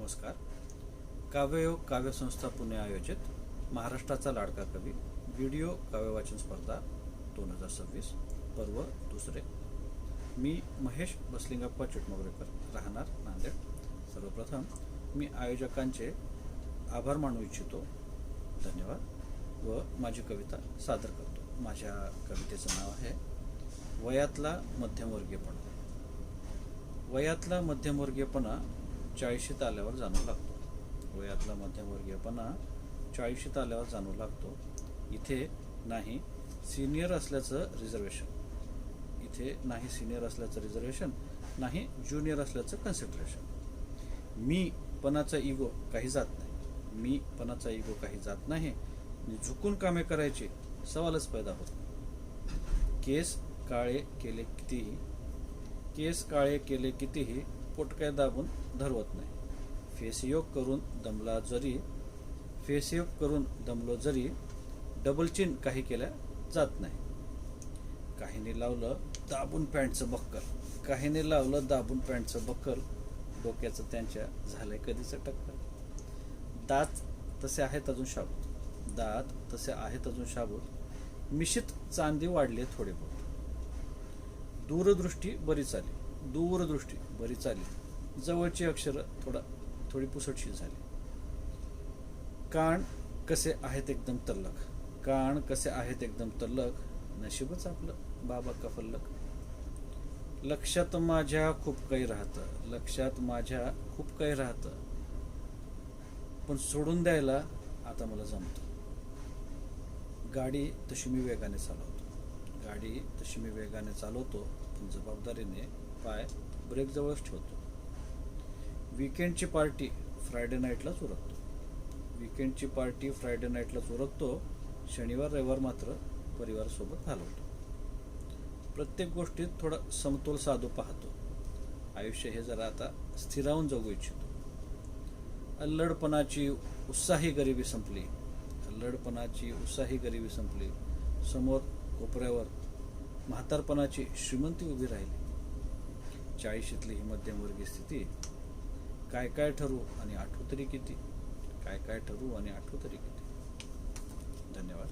नमस्कार. काव्ययोग काव्यसंस्था पुणे आयोजित महाराष्ट्राचा लाडका कवी व्हिडिओ काव्यवाचन स्पर्धा 2026 पर्व दुसरे. मी महेश बसलिंगप्पा चिटमोगरेकर, राहणार नांदेड. सर्वप्रथम मी आयोजकांचे आभार मानू इच्छितो. धन्यवाद. व माझी कविता सादर करतो. माझ्या कवितेचं नाव आहे वयातला मध्यमवर्गीयपणा. वयातला मध्यमवर्गीयपणा 40शीत आल्यावर जाणवू लागतो. वयातला मध्यमवर्गीयपणा 40शीत आल्यावर जाणवू लागतो. इथे नाही सिनियर असल्याचं रिझर्वेशन, नाही ज्युनियर असल्याचं कन्सिडरेशन. मीपणाचा इगो काही जात नाही. झुकून कामे करायची सवालच पैदा होत नाही. केस काळे केले कितीही पोटकाय दाबून धरवत नाही. फेसयोग करून दमलो जरी डबल चिन काही केल्या जात नाही. काहीने लावलं दाबून पॅन्टचं बक्कल, डोक्याचं त्यांच्या झालंय कधीच टक्कर. दात तसे आहेत अजून शाबूत, मिशीत चांदी वाढली थोडे बहुत. दूरदृष्टी बरी चाली, जवळची अक्षर थोडी पुसटशी झाली. कान कसे आहेत एकदम तल्लख, नशीबच आपलं बाबा कफल्लक. लक्षात माझ्या खूप काही राहतं, पण सोडून द्यायला आता मला जमतं. गाडी तशी मी वेगाने चालवतो, पण जबाबदारीने पाय ब्रेक जवळच ठेवतो. वीकेंडची पार्टी फ्रायडे नाईटलाच उरकतो. शनिवार रविवार मात्र परिवारासोबत घालवतो. प्रत्येक गोष्टीत थोडा समतोल साधू पाहतो. आयुष्य हे जरा आता स्थिरावून जगू इच्छितो. अल्लडपणाची उत्साही गरिबी संपली. समोर कोपऱ्यावर म्हातारपणाची श्रीमंती उभी राहिली. 40शीतली ही मध्यमवर्गीय स्थिती, काय ठरू आणि आठवू तरी किती. धन्यवाद.